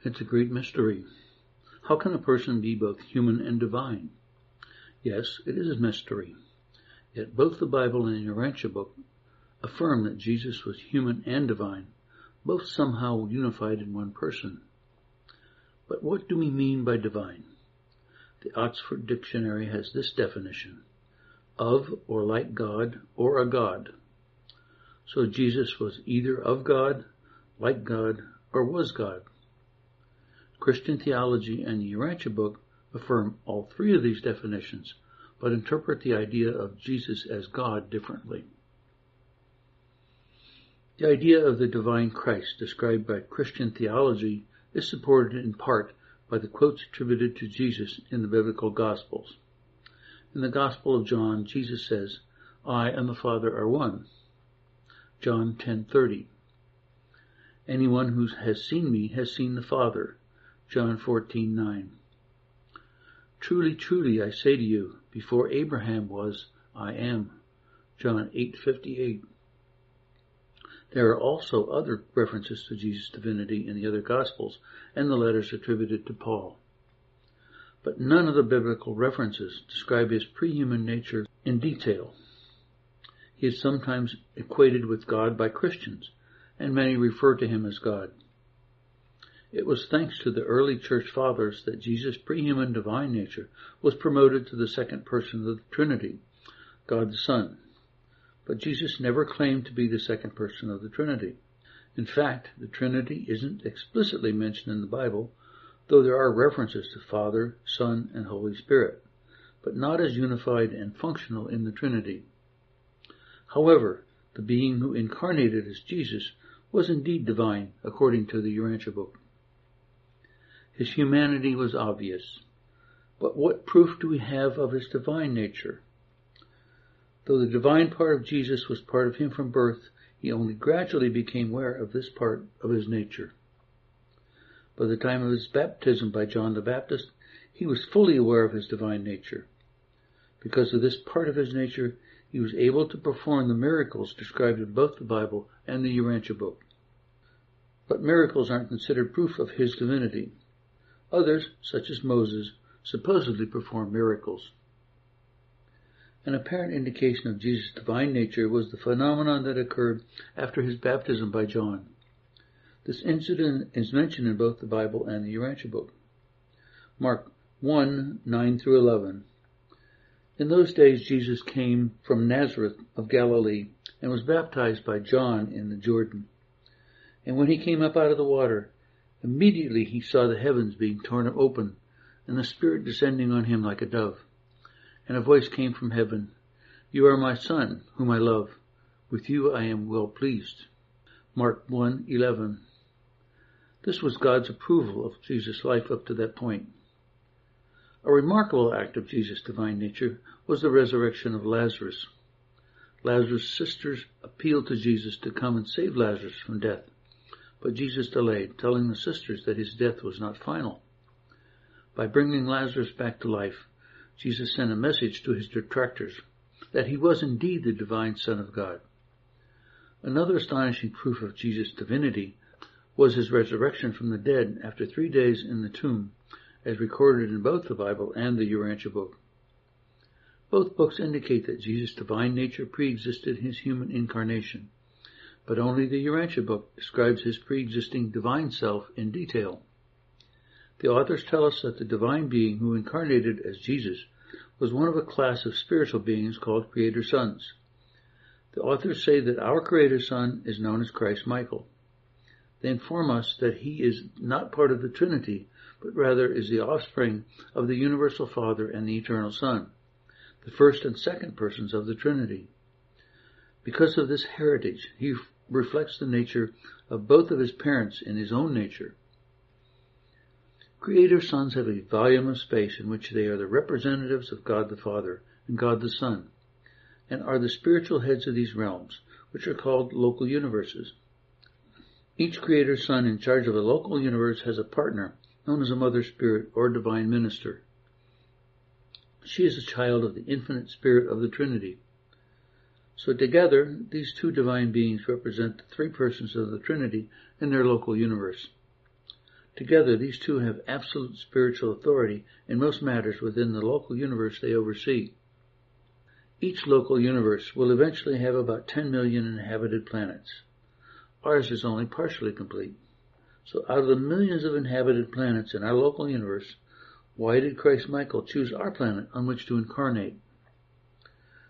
It's a great mystery. How can a person be both human and divine? Yes, it is a mystery. Yet both the Bible and the Urantia book affirm that Jesus was human and divine, both somehow unified in one person. But what do we mean by divine? The Oxford Dictionary has this definition: of or like God or a God. So Jesus was either of God, like God, or was God. Christian theology and the Urantia book affirm all three of these definitions, but interpret the idea of Jesus as God differently. The idea of the divine Christ described by Christian theology is supported in part by the quotes attributed to Jesus in the biblical Gospels. In the Gospel of John, Jesus says, "I and the Father are one." John 10:30. "Anyone who has seen me has seen the Father." John 14:9. "Truly, truly, I say to you, before Abraham was, I am." John 8:58. There are also other references to Jesus' divinity in the other Gospels and the letters attributed to Paul. But none of the biblical references describe his pre-human nature in detail. He is sometimes equated with God by Christians, and many refer to him as God. It was thanks to the early church fathers that Jesus' pre-human divine nature was promoted to the second person of the Trinity, God the Son. But Jesus never claimed to be the second person of the Trinity. In fact, the Trinity isn't explicitly mentioned in the Bible, though there are references to Father, Son, and Holy Spirit, but not as unified and functional in the Trinity. However, the being who incarnated as Jesus was indeed divine, according to the Urantia book. His humanity was obvious, but what proof do we have of his divine nature? Though the divine part of Jesus was part of him from birth, he only gradually became aware of this part of his nature. By the time of his baptism by John the Baptist, he was fully aware of his divine nature. Because of this part of his nature, he was able to perform the miracles described in both the Bible and the Urantia book. But miracles aren't considered proof of his divinity. Others, such as Moses, supposedly performed miracles. An apparent indication of Jesus' divine nature was the phenomenon that occurred after his baptism by John. This incident is mentioned in both the Bible and the Urantia book. Mark 1:9-11. In those days Jesus came from Nazareth of Galilee and was baptized by John in the Jordan. And when he came up out of the water, immediately he saw the heavens being torn open, and the Spirit descending on him like a dove. And a voice came from heaven, "You are my Son, whom I love. With you I am well pleased." Mark 1:11. This was God's approval of Jesus' life up to that point. A remarkable act of Jesus' divine nature was the resurrection of Lazarus. Lazarus' sisters appealed to Jesus to come and save Lazarus from death, but Jesus delayed, telling the sisters that his death was not final. By bringing Lazarus back to life, Jesus sent a message to his detractors that he was indeed the divine Son of God. Another astonishing proof of Jesus' divinity was his resurrection from the dead after 3 days in the tomb, as recorded in both the Bible and the Urantia book. Both books indicate that Jesus' divine nature pre-existed his human incarnation, but only the Urantia book describes his pre-existing divine self in detail. The authors tell us that the divine being who incarnated as Jesus was one of a class of spiritual beings called Creator Sons. The authors say that our Creator Son is known as Christ Michael. They inform us that he is not part of the Trinity, but rather is the offspring of the universal Father and the eternal Son, the first and second persons of the Trinity. Because of this heritage, he reflects the nature of both of his parents in his own nature. Creator sons have a volume of space in which they are the representatives of God the Father and God the Son, and are the spiritual heads of these realms, which are called local universes. Each Creator Son in charge of a local universe has a partner, known as a Mother Spirit or Divine Minister. She is a child of the infinite Spirit of the Trinity. So together, these two divine beings represent the three persons of the Trinity in their local universe. Together, these two have absolute spiritual authority in most matters within the local universe they oversee. Each local universe will eventually have about 10 million inhabited planets. Ours is only partially complete. So out of the millions of inhabited planets in our local universe, why did Christ Michael choose our planet on which to incarnate?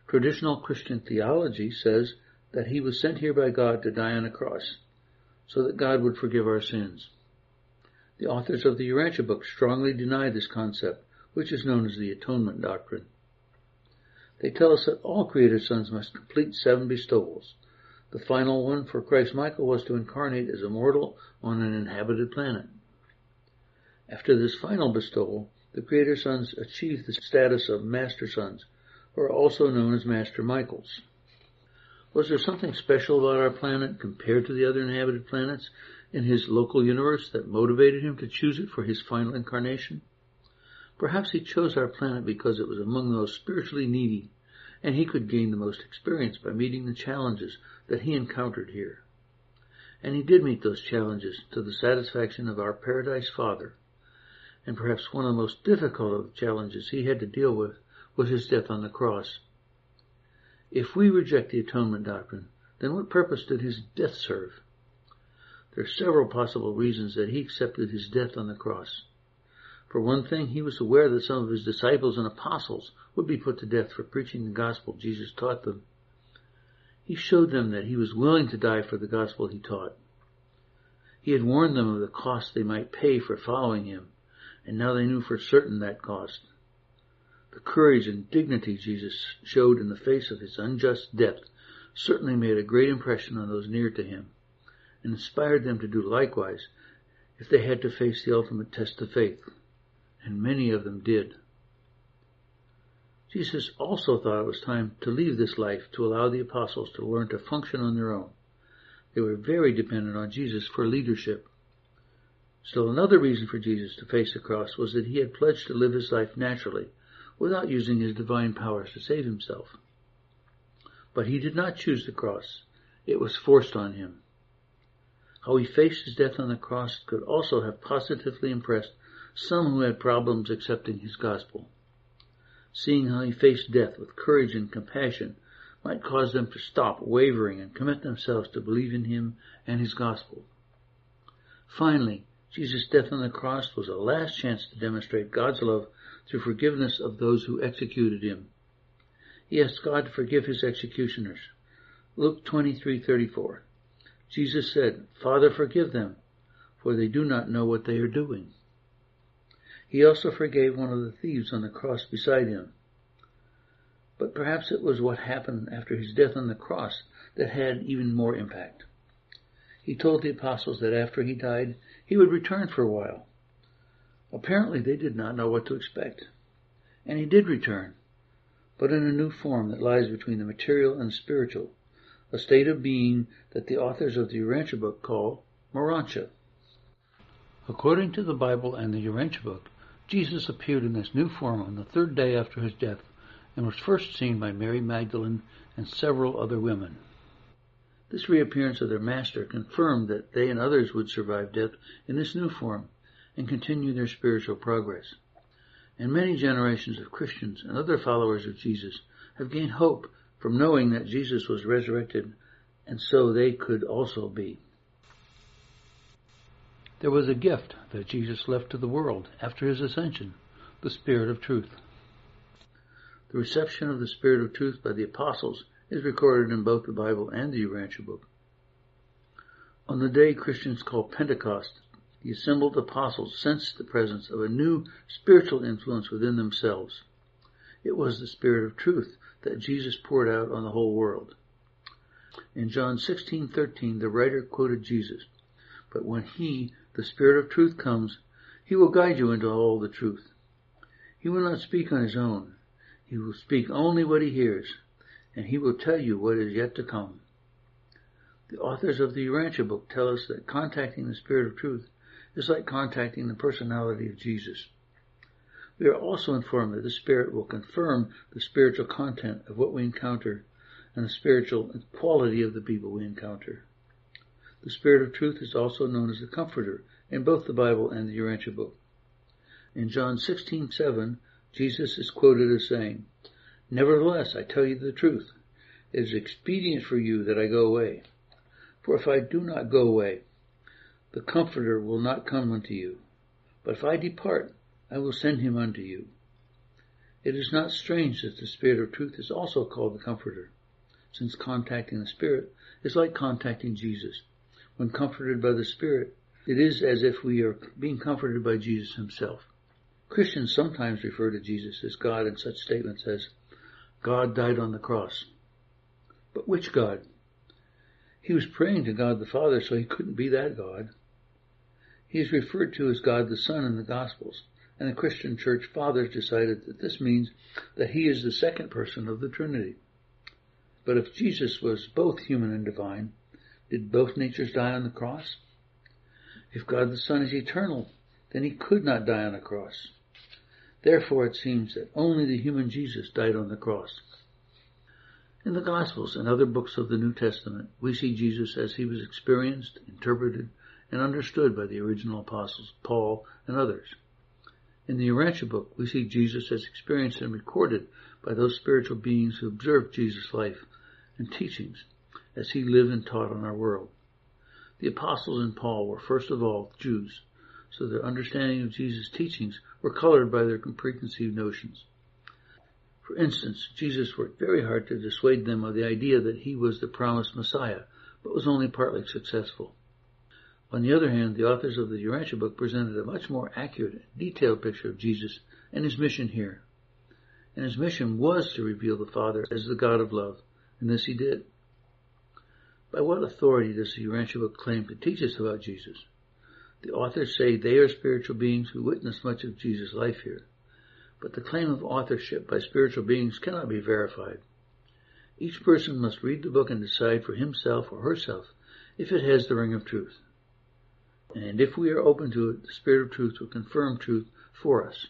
Traditional Christian theology says that he was sent here by God to die on a cross, so that God would forgive our sins. The authors of the Urantia book strongly deny this concept, which is known as the atonement doctrine. They tell us that all created sons must complete 7 bestowals. The final one for Christ Michael was to incarnate as a mortal on an inhabited planet. After this final bestowal, the creator sons achieved the status of master sons, who are also known as Master Michaels. Was there something special about our planet compared to the other inhabited planets in his local universe that motivated him to choose it for his final incarnation? Perhaps he chose our planet because it was among the most spiritually needy, and he could gain the most experience by meeting the challenges that he encountered here. And he did meet those challenges to the satisfaction of our Paradise Father. And perhaps one of the most difficult of the challenges he had to deal with was his death on the cross. If we reject the atonement doctrine, then what purpose did his death serve? There are several possible reasons that he accepted his death on the cross. For one thing, he was aware that some of his disciples and apostles would be put to death for preaching the gospel Jesus taught them. He showed them that he was willing to die for the gospel he taught. He had warned them of the cost they might pay for following him, and now they knew for certain that cost. The courage and dignity Jesus showed in the face of his unjust death certainly made a great impression on those near to him, and inspired them to do likewise if they had to face the ultimate test of faith, and many of them did. Jesus also thought it was time to leave this life to allow the apostles to learn to function on their own. They were very dependent on Jesus for leadership. Still another reason for Jesus to face the cross was that he had pledged to live his life naturally, without using his divine powers to save himself. But he did not choose the cross. It was forced on him. How he faced his death on the cross could also have positively impressed some who had problems accepting his gospel. Seeing how he faced death with courage and compassion might cause them to stop wavering and commit themselves to believe in him and his gospel. Finally, Jesus' death on the cross was a last chance to demonstrate God's love through forgiveness of those who executed him. He asked God to forgive his executioners. Luke 23:34. Jesus said, "Father, forgive them, for they do not know what they are doing." He also forgave one of the thieves on the cross beside him. But perhaps it was what happened after his death on the cross that had even more impact. He told the apostles that after he died, he would return for a while. Apparently they did not know what to expect. And he did return, but in a new form that lies between the material and the spiritual, a state of being that the authors of the Urantia book call Urantia. According to the Bible and the Urantia book, Jesus appeared in this new form on the 3rd day after his death and was first seen by Mary Magdalene and several other women. This reappearance of their master confirmed that they and others would survive death in this new form and continue their spiritual progress. And many generations of Christians and other followers of Jesus have gained hope from knowing that Jesus was resurrected, and so they could also be. There was a gift that Jesus left to the world after his ascension, the Spirit of Truth. The reception of the Spirit of Truth by the apostles is recorded in both the Bible and the Urantia book. On the day Christians call Pentecost, the assembled apostles sensed the presence of a new spiritual influence within themselves. It was the Spirit of Truth that Jesus poured out on the whole world. In John 16:13, the writer quoted Jesus, "But when he, the Spirit of Truth, comes, he will guide you into all the truth. He will not speak on his own. He will speak only what he hears, and he will tell you what is yet to come." The authors of the Urantia book tell us that contacting the Spirit of Truth is like contacting the personality of Jesus. We are also informed that the Spirit will confirm the spiritual content of what we encounter and the spiritual quality of the people we encounter. The Spirit of Truth is also known as the Comforter in both the Bible and the Urantia book. In John 16:7, Jesus is quoted as saying, "Nevertheless, I tell you the truth. It is expedient for you that I go away. For if I do not go away, the Comforter will not come unto you. But if I depart, I will send him unto you." It is not strange that the Spirit of truth is also called the Comforter, since contacting the Spirit is like contacting Jesus. When comforted by the Spirit, it is as if we are being comforted by Jesus himself. Christians sometimes refer to Jesus as God in such statements as, "God died on the cross." But which God? He was praying to God the Father, so he couldn't be that God. He is referred to as God the Son in the Gospels, and the Christian Church Fathers decided that this means that he is the second person of the Trinity. But if Jesus was both human and divine, did both natures die on the cross? If God the Son is eternal, then he could not die on a cross. Therefore it seems that only the human Jesus died on the cross. In the Gospels and other books of the New Testament, we see Jesus as he was experienced, interpreted, and understood by the original apostles, Paul and others. In the Urantia book, we see Jesus as experienced and recorded by those spiritual beings who observed Jesus' life and teachings as he lived and taught on our world. The apostles and Paul were first of all Jews, so their understanding of Jesus' teachings were colored by their preconceived notions. For instance, Jesus worked very hard to dissuade them of the idea that he was the promised Messiah, but was only partly successful. On the other hand, the authors of the Urantia book presented a much more accurate and detailed picture of Jesus and his mission here. And his mission was to reveal the Father as the God of love, and this he did. By what authority does the Urantia book claim to teach us about Jesus? The authors say they are spiritual beings who witnessed much of Jesus' life here. But the claim of authorship by spiritual beings cannot be verified. Each person must read the book and decide for himself or herself if it has the ring of truth. And if we are open to it, the Spirit of truth will confirm truth for us.